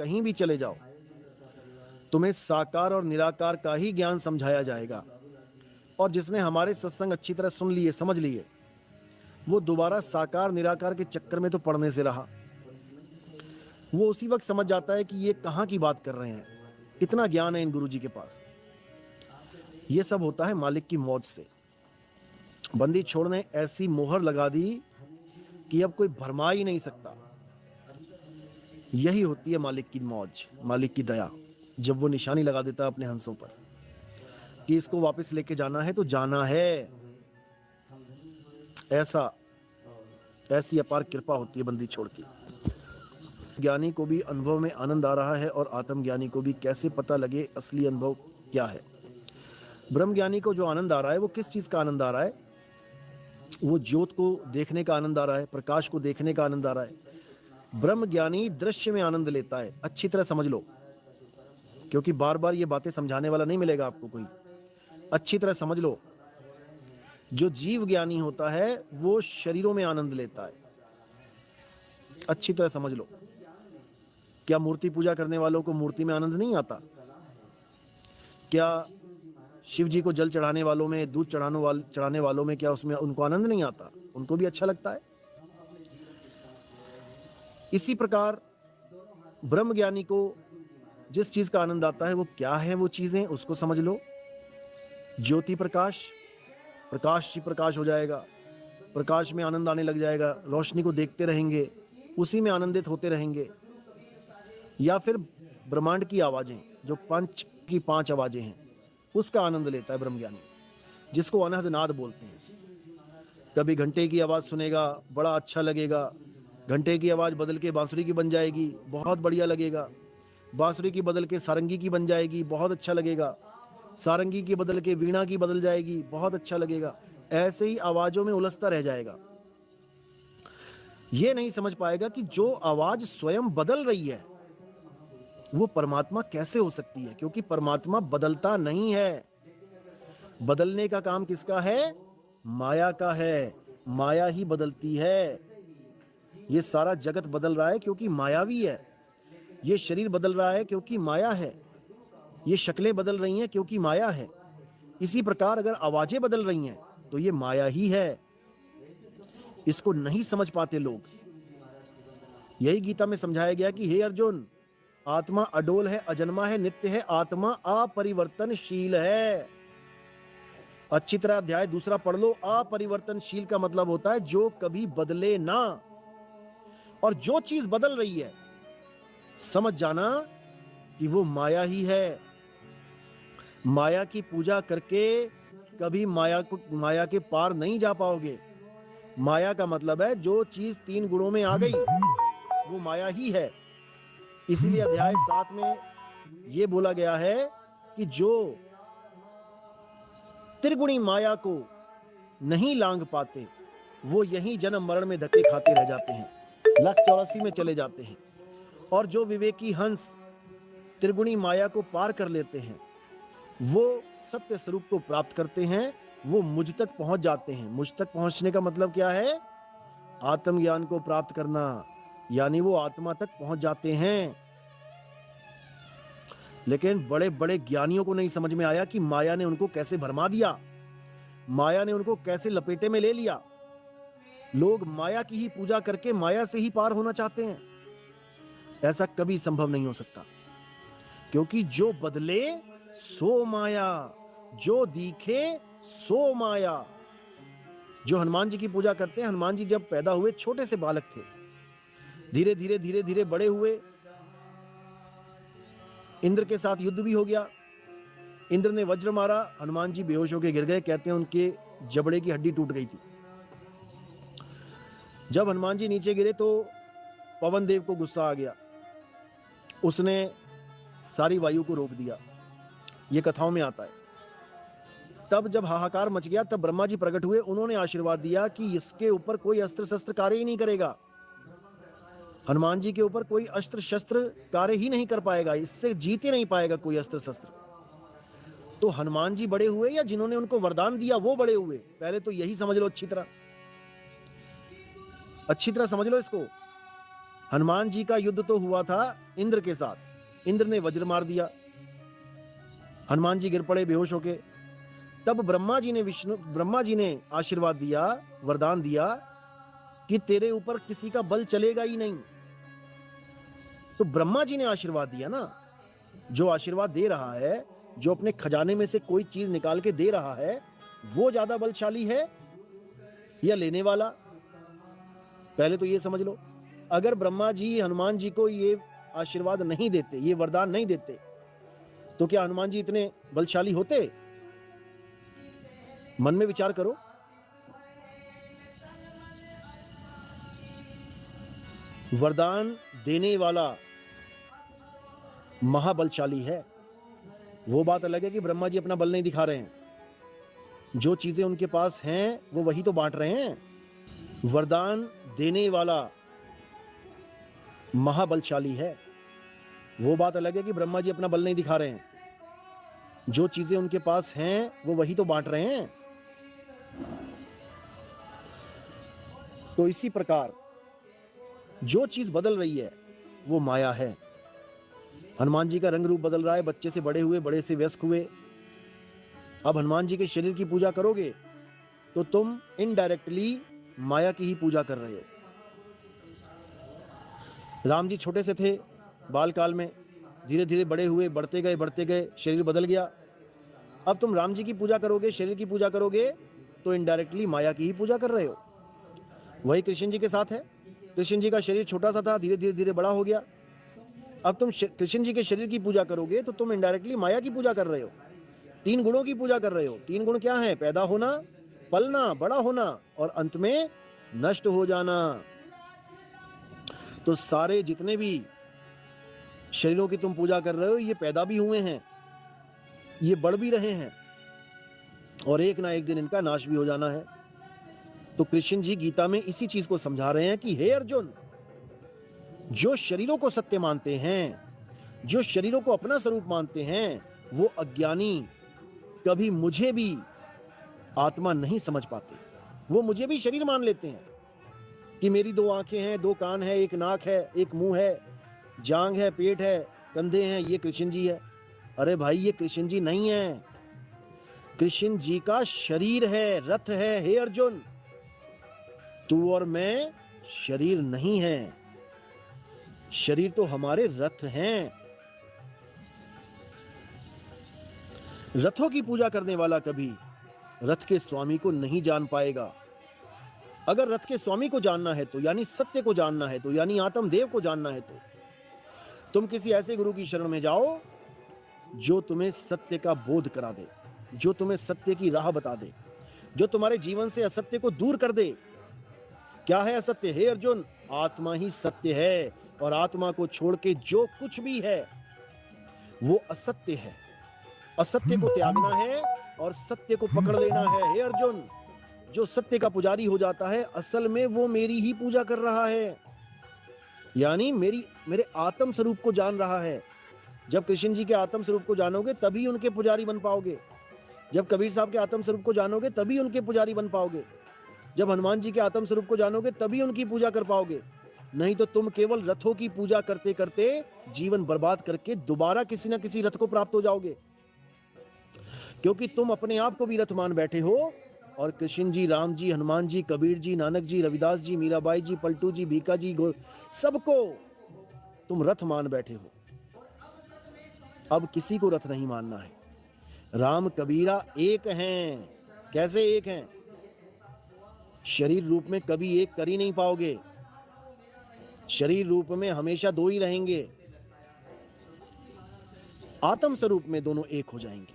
कहीं भी चले जाओ, तुम्हें साकार और निराकार का ही ज्ञान समझाया जाएगा। और जिसने हमारे सत्संग अच्छी तरह सुन लिए, समझ लिए, वो दोबारा साकार निराकार के चक्कर में तो पड़ने से रहा। वो उसी वक्त समझ जाता है कि ये कहाँ की बात कर रहे हैं, इतना ज्ञान है इन गुरुजी के पास। ये सब होता है मालिक की मौज से। बंदी छोड़ ने ऐसी मोहर लगा दी कि अब कोई भरमा ही नहीं सकता। यही होती है मालिक की मौज, मालिक की दया। जब वो निशानी लगा देता है अपने हंसों पर कि इसको वापस लेके जाना है तो जाना है, ऐसी अपार कृपा होती है बंदी छोड़ की। ज्ञानी को भी अनुभव में आनंद आ रहा है और आत्मज्ञानी को भी कैसे पता लगे असली अनुभव क्या है। ब्रह्म ज्ञानी को जो आनंद आ रहा है वो किस चीज का आनंद आ रहा है? वो ज्योत को देखने का आनंद आ रहा है, प्रकाश को देखने का आनंद आ रहा है। ब्रह्म ज्ञानी दृश्य में आनंद लेता है। अच्छी तरह समझ लो, क्योंकि बार बार ये बातें समझाने वाला नहीं मिलेगा आपको कोई। अच्छी तरह समझ लो, जो जीव ज्ञानी होता है वो शरीरों में आनंद लेता है। अच्छी तरह समझ लो। क्या मूर्ति पूजा करने वालों को मूर्ति में आनंद नहीं आता? क्या शिव जी को जल चढ़ाने वालों में, दूध चढ़ाने वालों में, क्या उसमें उनको आनंद नहीं आता? उनको भी अच्छा लगता है। इसी प्रकार ब्रह्म ज्ञानी को जिस चीज का आनंद आता है वो क्या है, वो चीजें उसको समझ लो। ज्योति प्रकाश, प्रकाश ही प्रकाश हो जाएगा, प्रकाश में आनंद आने लग जाएगा, रोशनी को देखते रहेंगे, उसी में आनंदित होते रहेंगे। या फिर ब्रह्मांड की आवाजें, जो पंच की 5 आवाजें हैं, उसका आनंद लेता है ब्रह्मज्ञानी, जिसको अनहद नाद बोलते हैं। कभी घंटे की आवाज सुनेगा, बड़ा अच्छा लगेगा। घंटे की आवाज बदल के बांसुरी की बन जाएगी, बहुत बढ़िया लगेगा। बांसुरी की बदल के सारंगी की बन जाएगी, बहुत अच्छा लगेगा। सारंगी की बदल के वीणा की बदल जाएगी, बहुत अच्छा लगेगा। ऐसे ही आवाजों में उलझता रह जाएगा। ये नहीं समझ पाएगा कि जो आवाज स्वयं बदल रही है वो परमात्मा कैसे हो सकती है, क्योंकि परमात्मा बदलता नहीं है। बदलने का काम किसका है? माया का है। माया ही बदलती है। ये सारा जगत बदल रहा है क्योंकि मायावी है। ये शरीर बदल रहा है क्योंकि माया है। ये शक्लें बदल रही हैं क्योंकि माया है। इसी प्रकार अगर आवाजें बदल रही हैं तो ये माया ही है। इसको नहीं समझ पाते लोग। यही गीता में समझाया गया कि हे अर्जुन, आत्मा अडोल है, अजन्मा है, नित्य है, आत्मा अपरिवर्तनशील है। अच्छी तरह अध्याय 2 पढ़ लो। अपरिवर्तनशील का मतलब होता है जो कभी बदले ना। और जो चीज बदल रही है, समझ जाना कि वो माया ही है। माया की पूजा करके कभी माया के पार नहीं जा पाओगे। माया का मतलब है जो चीज 3 गुणों में आ गई वो माया ही है। इसीलिए अध्याय 7 में यह बोला गया है कि जो त्रिगुणी माया को नहीं लांग पाते वो यहीं जन्म मरण में धक्के खाते रह जाते हैं, 184 में चले जाते हैं। और जो विवेकी हंस त्रिगुणी माया को पार कर लेते हैं वो सत्य स्वरूप को प्राप्त करते हैं, वो मुझ तक पहुंच जाते हैं। मुझ तक पहुंचने का मतलब क्या है? आत्मज्ञान को प्राप्त करना, यानी वो आत्मा तक पहुंच जाते हैं। लेकिन बड़े बड़े ज्ञानियों को नहीं समझ में आया कि माया ने उनको कैसे भरमा दिया, माया ने उनको कैसे लपेटे में ले लिया। लोग माया की ही पूजा करके माया से ही पार होना चाहते हैं। ऐसा कभी संभव नहीं हो सकता, क्योंकि जो बदले सो माया, जो दिखे सो माया। जो हनुमान जी की पूजा करते हैं, हनुमान जी जब पैदा हुए छोटे से बालक थे, धीरे धीरे धीरे धीरे बड़े हुए। इंद्र के साथ युद्ध भी हो गया। इंद्र ने वज्र मारा, हनुमान जी बेहोश होकर गिर गए। कहते हैं उनके जबड़े की हड्डी टूट गई थी। जब हनुमान जी नीचे गिरे तो पवन देव को गुस्सा आ गया। उसने सारी वायु को रोक दिया। ये कथाओं में आता है। तब जब हाहाकार मच गया तब ब्रह्मा जी प्रकट हुए। उन्होंने आशीर्वाद दिया कि इसके ऊपर कोई अस्त्र शस्त्र कार्य ही नहीं करेगा। हनुमान जी के ऊपर कोई अस्त्र शस्त्र कार्य ही नहीं कर पाएगा, इससे जीत ही नहीं पाएगा कोई अस्त्र शस्त्र। तो हनुमान जी बड़े हुए या जिन्होंने उनको वरदान दिया वो बड़े हुए? पहले तो यही समझ लो अच्छी तरह समझ लो इसको। हनुमान जी का युद्ध तो हुआ था इंद्र के साथ, इंद्र ने वज्र मार दिया, हनुमान जी गिर पड़े बेहोश होके। तब ब्रह्मा जी ने आशीर्वाद दिया, वरदान दिया कि तेरे ऊपर किसी का बल चलेगा ही नहीं। तो ब्रह्मा जी ने आशीर्वाद दिया ना। जो आशीर्वाद दे रहा है, जो अपने खजाने में से कोई चीज निकाल के दे रहा है, वो ज्यादा बलशाली है या लेने वाला? पहले तो ये समझ लो। अगर ब्रह्मा जी हनुमान जी को ये आशीर्वाद नहीं देते, ये वरदान नहीं देते, तो क्या हनुमान जी इतने बलशाली होते? मन में विचार करो। वरदान देने वाला महाबलशाली है। वो बात अलग है कि ब्रह्मा जी अपना बल नहीं दिखा रहे हैं, जो चीजें उनके पास हैं वो वही तो बांट रहे हैं। वरदान देने वाला महाबलशाली है। वो बात अलग है कि ब्रह्मा जी अपना बल नहीं दिखा रहे हैं, जो चीजें उनके पास हैं वो वही तो बांट रहे हैं। तो इसी प्रकार जो चीज बदल रही है वो माया है। हनुमान जी का रंग रूप बदल रहा है, बच्चे से बड़े हुए, बड़े से वयस्क हुए। अब हनुमान जी के शरीर की पूजा करोगे तो तुम इनडायरेक्टली माया की ही पूजा कर रहे हो। राम जी छोटे से थे बाल काल में, धीरे धीरे बड़े हुए, बढ़ते गए, शरीर बदल गया। अब तुम राम जी की पूजा करोगे, शरीर की पूजा करोगे, तो इनडायरेक्टली माया की ही पूजा कर रहे हो। वही कृष्ण जी के साथ है। कृष्ण जी का शरीर छोटा सा था, धीरे धीरे बड़ा हो गया। अब तुम कृष्ण जी के शरीर की पूजा करोगे तो तुम इनडायरेक्टली माया की पूजा कर रहे हो, 3 गुणों की पूजा कर रहे हो। 3 गुण क्या है? पैदा होना, पलना, बड़ा होना और अंत में नष्ट हो जाना। तो सारे जितने भी शरीरों की तुम पूजा कर रहे हो, ये पैदा भी हुए हैं, ये बढ़ भी रहे हैं, और एक ना एक दिन इनका नाश भी हो जाना है। तो कृष्ण जी गीता में इसी चीज को समझा रहे हैं कि हे अर्जुन, जो शरीरों को सत्य मानते हैं, जो शरीरों को अपना स्वरूप मानते हैं, वो अज्ञानी कभी मुझे भी आत्मा नहीं समझ पाते। वो मुझे भी शरीर मान लेते हैं कि मेरी 2 आंखें हैं, 2 कान है, 1 नाक है, 1 मुंह है, जांग है, पेट है, कंधे हैं, ये कृष्ण जी है। अरे भाई, ये कृष्ण जी नहीं है। कृष्ण जी का शरीर है, रथ है। हे अर्जुन, तू और मैं शरीर नहीं है। शरीर तो हमारे रथ हैं। रथों की पूजा करने वाला कभी रथ के स्वामी को नहीं जान पाएगा। अगर रथ के स्वामी को जानना है तो, यानी सत्य को जानना है तो, यानी आत्मदेव को जानना है तो तुम किसी ऐसे गुरु की शरण में जाओ जो तुम्हें सत्य का बोध करा दे, जो तुम्हें सत्य की राह बता दे, जो तुम्हारे जीवन से असत्य को दूर कर दे। क्या है असत्य? हे अर्जुन, आत्मा ही सत्य है, और आत्मा को छोड़ के जो कुछ भी है वो असत्य है। असत्य को त्यागना है और सत्य को पकड़ लेना है। हे अर्जुन, जो सत्य का पुजारी हो जाता है, असल में वो मेरी ही पूजा कर रहा है, यानी मेरे आत्म स्वरूप को जान रहा है। जब कृष्ण जी के आत्म स्वरूप को जानोगे तभी उनके पुजारी बन पाओगे। जब कबीर साहब के आत्म स्वरूप को जानोगे तभी उनके पुजारी बन पाओगे। जब हनुमान जी के आत्म स्वरूप को जानोगे तभी उनकी पूजा कर पाओगे। नहीं तो तुम केवल रथों की पूजा करते करते जीवन बर्बाद करके दोबारा किसी न किसी रथ को प्राप्त हो जाओगे, क्योंकि तुम अपने आप को भी रथ मान बैठे हो, और कृष्ण जी, राम जी, हनुमान जी, कबीर जी, नानक जी, रविदास जी, मीराबाई जी, पलटू जी, भीका जी, सबको तुम रथ मान बैठे हो। अब किसी को रथ नहीं मानना है। राम कबीरा एक हैं। कैसे एक हैं? शरीर रूप में कभी एक कर ही नहीं पाओगे। शरीर रूप में हमेशा 2 ही रहेंगे। आत्म स्वरूप में दोनों एक हो जाएंगे।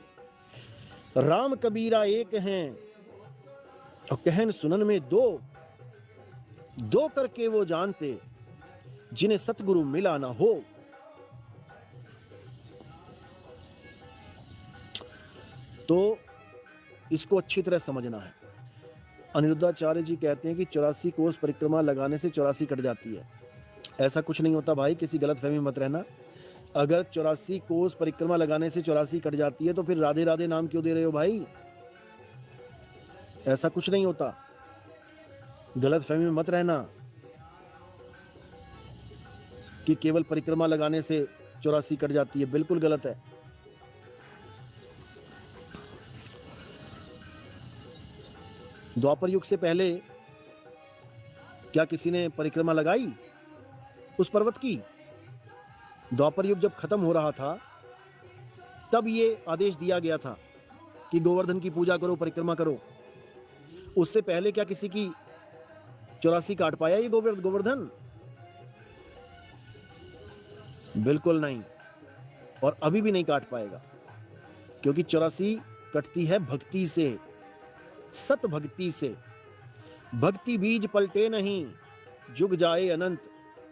राम कबीरा एक हैं, और कहन सुनन में 2 करके वो जानते, जिन्हें सतगुरु मिला ना हो। तो इसको अच्छी तरह समझना है। अनिरुद्धाचार्य जी कहते हैं कि 84 कोस परिक्रमा लगाने से 84 कट जाती है। ऐसा कुछ नहीं होता भाई, किसी गलतफहमी मत रहना। अगर 84 कोस परिक्रमा लगाने से 84 कट जाती है तो फिर राधे राधे नाम क्यों दे रहे हो भाई? ऐसा कुछ नहीं होता, गलतफहमी में मत रहना। कि केवल परिक्रमा लगाने से 84 कट जाती है, बिल्कुल गलत है। द्वापर युग से पहले क्या किसी ने परिक्रमा लगाई उस पर्वत की? द्वापर युग जब खत्म हो रहा था तब ये आदेश दिया गया था कि गोवर्धन की पूजा करो, परिक्रमा करो। उससे पहले क्या किसी की 84 काट पाया ये गोवर्धन? बिल्कुल नहीं, और अभी भी नहीं काट पाएगा, क्योंकि 84 कटती है भक्ति से, सत भक्ति से। भक्ति बीज पलटे नहीं, जुग जाए अनंत,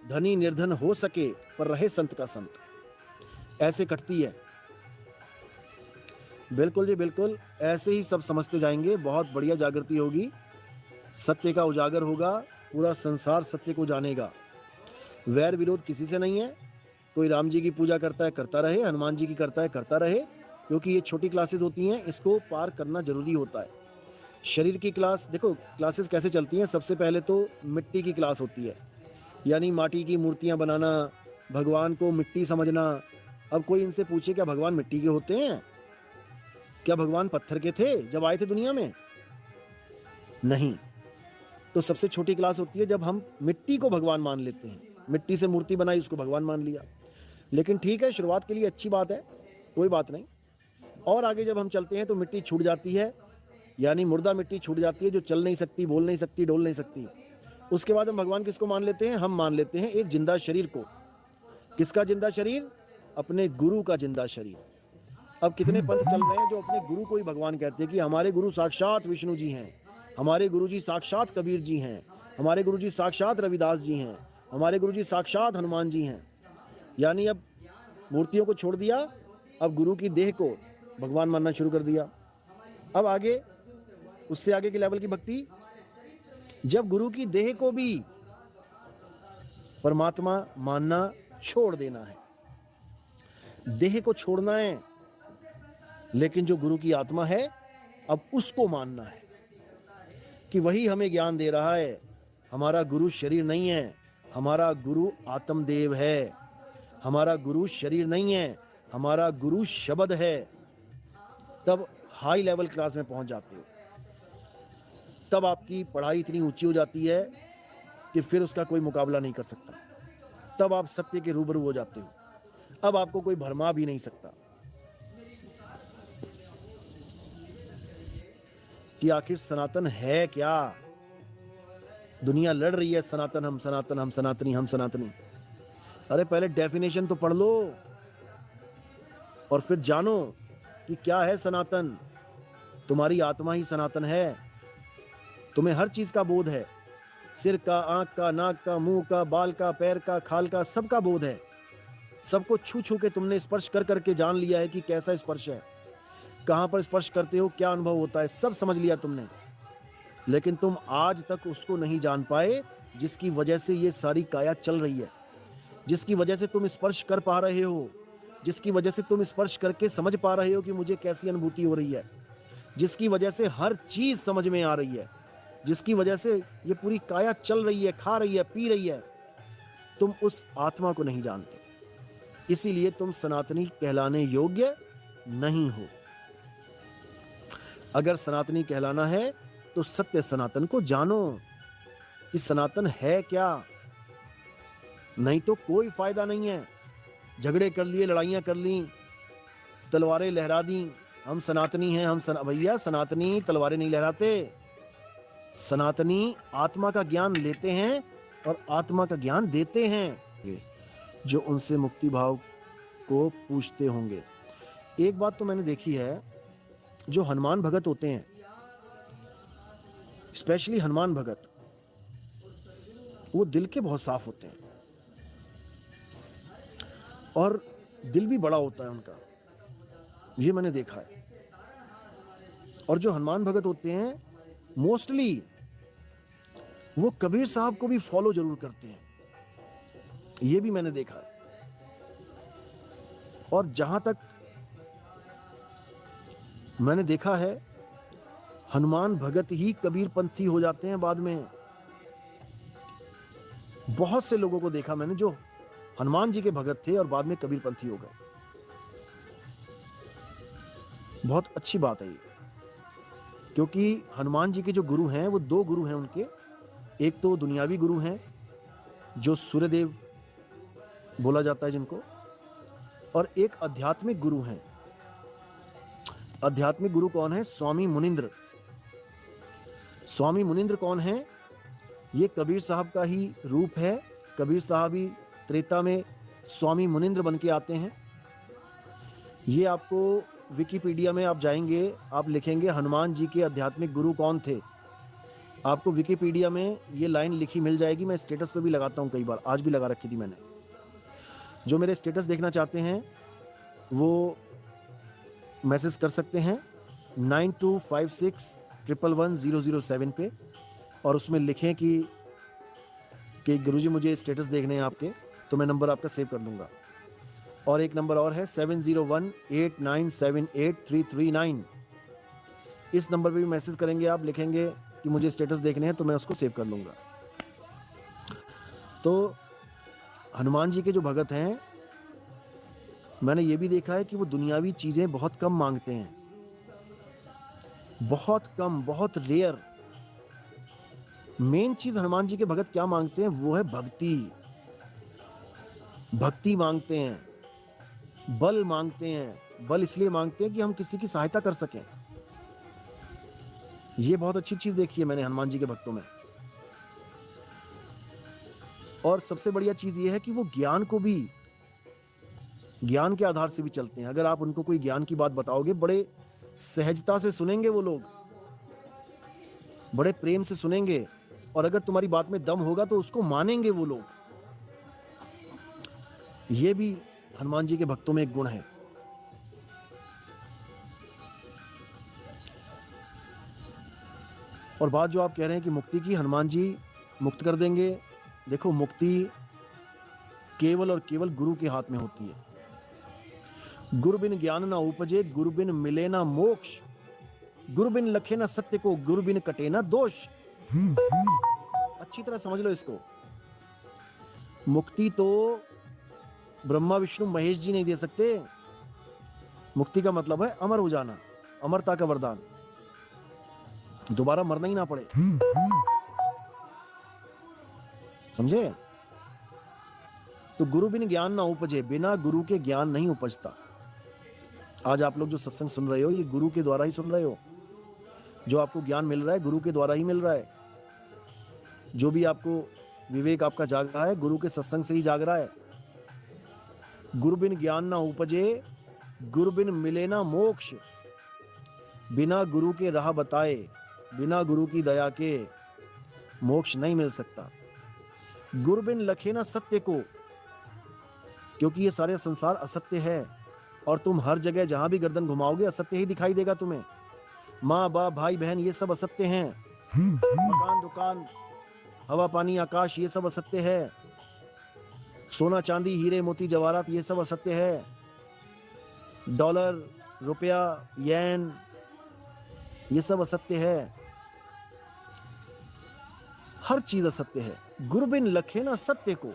धनी निर्धन हो सके पर रहे संत का संत। ऐसे कटती है। बिल्कुल जी बिल्कुल, ऐसे ही सब समझते जाएंगे, बहुत बढ़िया जागृति होगी, सत्य का उजागर होगा, पूरा संसार सत्य को जानेगा। वैर विरोध किसी से नहीं है। कोई राम जी की पूजा करता है, करता रहे, हनुमान जी की करता है, करता रहे, क्योंकि ये छोटी क्लासेस होती हैं, इसको पार करना जरूरी होता है। शरीर की क्लास देखो, क्लासेस कैसे चलती हैं। सबसे पहले तो मिट्टी की क्लास होती है, यानी माटी की मूर्तियां बनाना, भगवान को मिट्टी समझना। अब कोई इनसे पूछे क्या भगवान मिट्टी के होते हैं? क्या भगवान पत्थर के थे जब आए थे दुनिया में? नहीं। तो सबसे छोटी क्लास होती है जब हम मिट्टी को भगवान मान लेते हैं, मिट्टी से मूर्ति बनाई, उसको भगवान मान लिया। लेकिन ठीक है, शुरुआत के लिए अच्छी बात है, कोई बात नहीं। और आगे जब हम चलते हैं तो मिट्टी छूट जाती है, यानी मुर्दा मिट्टी छूट जाती है, जो चल नहीं सकती, बोल नहीं सकती, डोल नहीं सकती। उसके बाद हम भगवान किसको मान लेते हैं? हम मान लेते हैं एक जिंदा शरीर को। किसका जिंदा शरीर? अपने गुरु का जिंदा शरीर। अब कितने पंथ चल रहे हैं जो अपने गुरु को ही भगवान कहते हैं कि हमारे गुरु साक्षात विष्णु जी हैं, हमारे गुरु जी साक्षात कबीर जी हैं, हमारे गुरु जी साक्षात रविदास जी हैं, हमारे गुरु जी साक्षात हनुमान जी हैं। यानी अब मूर्तियों को छोड़ दिया, अब गुरु की देह को भगवान मानना शुरू कर दिया। अब आगे, उससे आगे के लेवल की भक्ति, जब गुरु की देह को भी परमात्मा मानना छोड़ देना है, देह को छोड़ना है, लेकिन जो गुरु की आत्मा है अब उसको मानना है कि वही हमें ज्ञान दे रहा है। हमारा गुरु शरीर नहीं है, हमारा गुरु आत्मदेव है। हमारा गुरु शरीर नहीं है, हमारा गुरु शब्द है। तब हाई लेवल क्लास में पहुंच जाते हो, तब आपकी पढ़ाई इतनी ऊंची हो जाती है कि फिर उसका कोई मुकाबला नहीं कर सकता। तब आप सत्य के रूबरू हो जाते हो, अब आपको कोई भरमा भी नहीं सकता कि आखिर सनातन है क्या। दुनिया लड़ रही है सनातन, हम सनातन, हम सनातनी, हम सनातनी। अरे पहले डेफिनेशन तो पढ़ लो और फिर जानो कि क्या है सनातन। तुम्हारी आत्मा ही सनातन है। तुम्हें हर चीज का बोध है, सिर का, आंख का, नाक का, मुंह का, बाल का, पैर का, खाल का, सबका बोध है। सबको छू छू के तुमने स्पर्श कर करके जान लिया है कि कैसा स्पर्श है, कहां पर स्पर्श करते हो, क्या अनुभव होता है, सब समझ लिया तुमने। लेकिन तुम आज तक उसको नहीं जान पाए जिसकी वजह से ये सारी काया चल रही है, जिसकी वजह से तुम स्पर्श कर पा रहे हो, जिसकी वजह से तुम स्पर्श करके समझ पा रहे हो कि मुझे कैसी अनुभूति हो रही है, जिसकी वजह से हर चीज समझ में आ रही है, जिसकी वजह से ये पूरी काया चल रही है, खा रही है, पी रही है। तुम उस आत्मा को नहीं जानते, इसीलिए तुम सनातनी कहलाने योग्य नहीं हो। अगर सनातनी कहलाना है तो सत्य सनातन को जानो कि सनातन है क्या, नहीं तो कोई फायदा नहीं है। झगड़े कर लिए, लड़ाइयां कर ली, तलवारें लहरा दी, हम सनातनी हैं, हम भैया सनातनी तलवारें नहीं लहराते। सनातनी आत्मा का ज्ञान लेते हैं और आत्मा का ज्ञान देते हैं जो उनसे मुक्ति भाव को पूछते होंगे। एक बात तो मैंने देखी है, जो हनुमान भगत होते हैं, स्पेशली हनुमान भगत, वो दिल के बहुत साफ होते हैं और दिल भी बड़ा होता है उनका, ये मैंने देखा है। और जो हनुमान भगत होते हैं मोस्टली वो कबीर साहब को भी फॉलो जरूर करते हैं, ये भी मैंने देखा है। और जहां तक मैंने देखा है, हनुमान भगत ही कबीर पंथी हो जाते हैं बाद में। बहुत से लोगों को देखा मैंने जो हनुमान जी के भगत थे और बाद में कबीरपंथी हो गए। बहुत अच्छी बात है ये, क्योंकि हनुमान जी के जो गुरु हैं वो दो गुरु हैं उनके। एक तो दुनियावी गुरु हैं जो सूर्यदेव बोला जाता है जिनको, और एक आध्यात्मिक गुरु हैं। आध्यात्मिक गुरु कौन है? स्वामी मुनिंद्र। स्वामी मुनिंद्र कौन है? ये कबीर साहब का ही रूप है। कबीर साहब ही त्रेता में स्वामी मुनिंद्र बन के आते हैं। ये आपको विकिपीडिया में आप जाएंगे, आप लिखेंगे हनुमान जी के आध्यात्मिक गुरु कौन थे, आपको विकिपीडिया में ये लाइन लिखी मिल जाएगी। मैं स्टेटस पे भी लगाता हूँ कई बार, आज भी लगा रखी थी मैंने। जो मेरे स्टेटस देखना चाहते हैं वो मैसेज कर सकते हैं 9256111007 पे, और उसमें लिखें कि गुरुजी मुझे स्टेटस देखने हैं आपके, तो मैं नंबर आपका सेव कर लूँगा। और एक नंबर और है 7018978339। इस नंबर पे भी मैसेज करेंगे आप, लिखेंगे कि मुझे स्टेटस देखने हैं, तो मैं उसको सेव कर लूँगा। तो हनुमान जी के जो भगत हैं, मैंने ये भी देखा है कि वो दुनियावी चीज़ें बहुत कम मांगते हैं, बहुत कम, बहुत रेयर। मेन चीज़ हनुमान जी के भगत क्या मांगते हैं? वो है भक्ति। भक्ति मांगते हैं, बल मांगते हैं। बल इसलिए मांगते हैं कि हम किसी की सहायता कर सकें। ये बहुत अच्छी चीज़ देखी है मैंने हनुमान जी के भक्तों में। और सबसे बढ़िया चीज़ ये है कि वो ज्ञान को भी, ज्ञान के आधार से भी चलते हैं। अगर आप उनको कोई ज्ञान की बात बताओगे, बड़े सहजता से सुनेंगे वो लोग, बड़े प्रेम से सुनेंगे, और अगर तुम्हारी बात में दम होगा तो उसको मानेंगे वो लोग। ये भी हनुमान जी के भक्तों में एक गुण है। और बात जो आप कह रहे हैं कि मुक्ति की, हनुमान जी मुक्त कर देंगे। देखो, मुक्ति केवल और केवल गुरु के हाथ में होती है। गुरु बिन ज्ञान ना उपजे, गुरु बिन मिले ना मोक्ष, गुरु बिन लखे ना सत्य को, गुरु बिन कटे ना दोष। अच्छी तरह समझ लो इसको। मुक्ति तो ब्रह्मा विष्णु महेश जी नहीं दे सकते। मुक्ति का मतलब है अमर हो जाना, अमरता का वरदान, दोबारा मरना ही ना पड़े। समझे? तो गुरु बिन ज्ञान ना उपजे, बिना गुरु के ज्ञान नहीं उपजता। आज आप लोग जो सत्संग सुन रहे हो, ये गुरु के द्वारा ही सुन रहे हो। जो आपको ज्ञान मिल रहा है, गुरु के द्वारा ही मिल रहा है। जो भी आपको विवेक आपका जाग रहा है, गुरु के सत्संग से ही जाग रहा है। गुरु बिन ज्ञान ना उपजे, गुरु बिन मिले ना मोक्ष, बिना गुरु के राह बताए, बिना गुरु की दया के मोक्ष नहीं मिल सकता। गुरु बिन लखे ना सत्य को, क्योंकि ये सारे संसार असत्य है, और तुम हर जगह जहां भी गर्दन घुमाओगे असत्य ही दिखाई देगा तुम्हें। माँ बाप भाई बहन ये सब असत्य हैं। मकान दुकान हवा पानी आकाश ये सब असत्य है। सोना चांदी हीरे मोती जवाहरात ये सब असत्य है। डॉलर रुपया येन ये सब असत्य है। हर चीज असत्य है। गुरु बिन लखे ना सत्य को,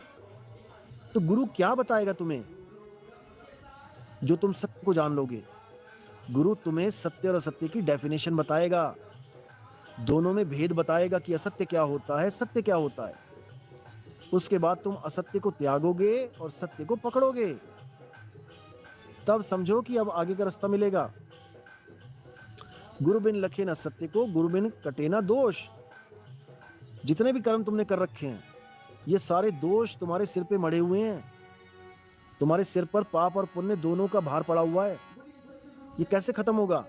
तो गुरु क्या बताएगा तुम्हें जो तुम सत्य को जान लोगे? गुरु तुम्हें सत्य और असत्य की डेफिनेशन बताएगा, दोनों में भेद बताएगा कि असत्य क्या होता है, सत्य क्या होता है। उसके बाद तुम असत्य को त्यागोगे और सत्य को पकड़ोगे, तब समझो कि अब आगे का रास्ता मिलेगा। गुरु बिन लखे ना सत्य को, गुरु बिन कटे ना दोष। जितने भी कर्म तुमने कर रखे हैं, ये सारे दोष तुम्हारे सिर पे मढ़े हुए हैं। तुम्हारे सिर पर पाप और पुण्य दोनों का भार पड़ा हुआ है। ये कैसे खत्म होगा?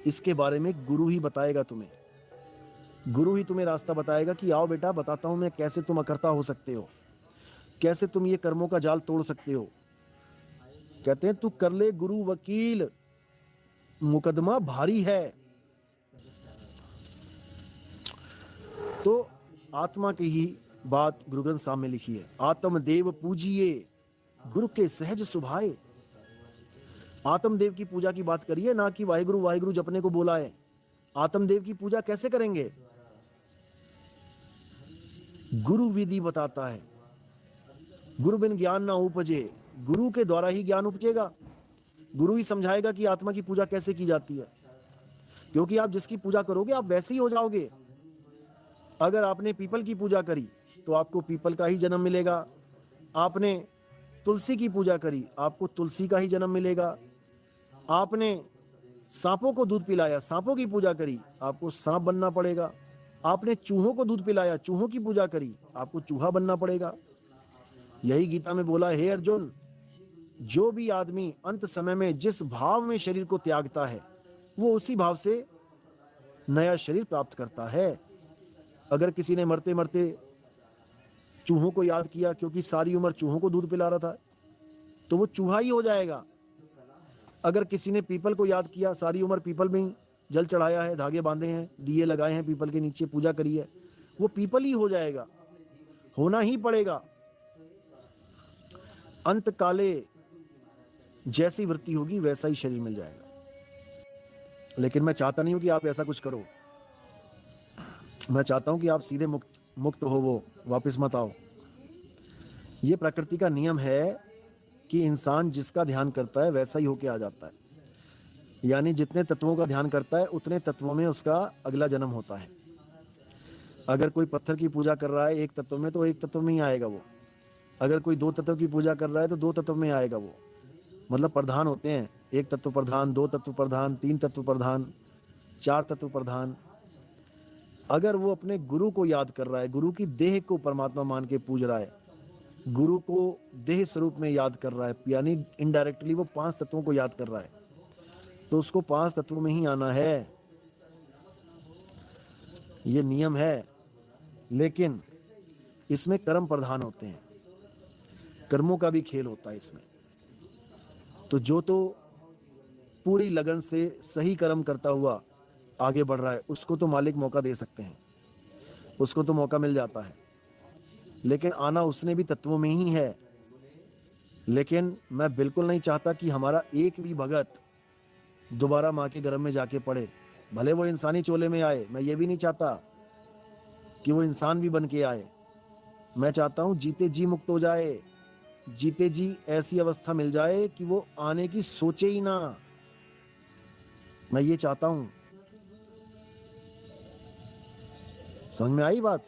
इसके बारे में गुरु ही बताएगा तुम्हें। गुरु ही तुम्हें रास्ता बताएगा कि आओ बेटा, बताता हूं मैं कैसे तुम अकर्ता हो सकते हो, कैसे तुम ये कर्मों का जाल तोड़ सकते हो। कहते हैं तू कर ले गुरु वकील, मुकदमा भारी है। तो आत्मा की ही बात गुरु ग्रंथ साहब में लिखी है। आत्मदेव पूजिए, गुरु के सहज सुभाए। आत्मदेव की पूजा की बात करिए, ना कि वाहिगुरु वाहिगुरु जपने को बोला है। आत्मदेव की पूजा कैसे करेंगे? गुरु विधि बताता है। गुरु बिन ज्ञान ना उपजे, गुरु के द्वारा ही ज्ञान उपजेगा। गुरु ही समझाएगा कि आत्मा की पूजा कैसे की जाती है, क्योंकि आप जिसकी पूजा करोगे आप वैसे ही हो जाओगे। अगर आपने पीपल की पूजा करी तो आपको पीपल का ही जन्म मिलेगा। आपने तुलसी की पूजा करी, आपको तुलसी का ही जन्म मिलेगा। आपने सांपों को दूध पिलाया, सांपों की पूजा करी, आपको सांप बनना पड़ेगा। आपने चूहों को दूध पिलाया, चूहों की पूजा करी, आपको चूहा बनना पड़ेगा। यही गीता में बोला, हे अर्जुन, जो भी आदमी अंत समय में जिस भाव में शरीर को त्यागता है वो उसी भाव से नया शरीर प्राप्त करता है। अगर किसी ने मरते मरते चूहों को याद किया, क्योंकि सारी उम्र चूहों को दूध पिला रहा था, तो वो चूहा ही हो जाएगा। अगर किसी ने पीपल को याद किया, सारी उम्र पीपल में ही जल चढ़ाया है, धागे बांधे हैं, दिए लगाए हैं, पीपल के नीचे पूजा करी है, वो पीपल ही हो जाएगा, होना ही पड़ेगा। अंत काले जैसी वृत्ति होगी वैसा ही शरीर मिल जाएगा। लेकिन मैं चाहता नहीं हूं कि आप ऐसा कुछ करो। मैं चाहता हूं कि आप सीधे मुक्त हो, वो वापस मत आओ। ये प्रकृति का नियम है कि इंसान जिसका ध्यान करता है वैसा ही होके आ जाता है। यानी जितने तत्वों का ध्यान करता है उतने तत्वों में उसका अगला जन्म होता है। अगर कोई पत्थर की पूजा कर रहा है एक तत्व में, तो एक तत्व में ही आएगा वो। अगर कोई दो तत्व की पूजा कर रहा है तो दो तत्व में आएगा वो। मतलब प्रधान होते हैं, एक तत्व प्रधान, दो तत्व प्रधान, तीन तत्व प्रधान, चार तत्व प्रधान। अगर वो अपने गुरु को याद कर रहा है, गुरु की देह को परमात्मा मान के पूज रहा है, गुरु को देह स्वरूप में याद कर रहा है, यानी इनडायरेक्टली वो पांच तत्वों को याद कर रहा है, तो उसको पांच तत्वों में ही आना है। ये नियम है। लेकिन इसमें कर्म प्रधान होते हैं, कर्मों का भी खेल होता है इसमें। तो जो तो पूरी लगन से सही कर्म करता हुआ आगे बढ़ रहा है उसको तो मालिक मौका दे सकते हैं, उसको तो मौका मिल जाता है। लेकिन आना उसने भी तत्वों में ही है। लेकिन मैं बिल्कुल नहीं चाहता कि हमारा एक भी भगत दोबारा माँ के गर्भ में जाके पड़े, भले वो इंसानी चोले में आए। मैं ये भी नहीं चाहता कि वो इंसान भी बन के आए। मैं चाहता हूँ जीते जी मुक्त हो जाए, जीते जी ऐसी अवस्था मिल जाए कि वो आने की सोचे ही ना। मैं ये चाहता हूँ। समझ में आई बात?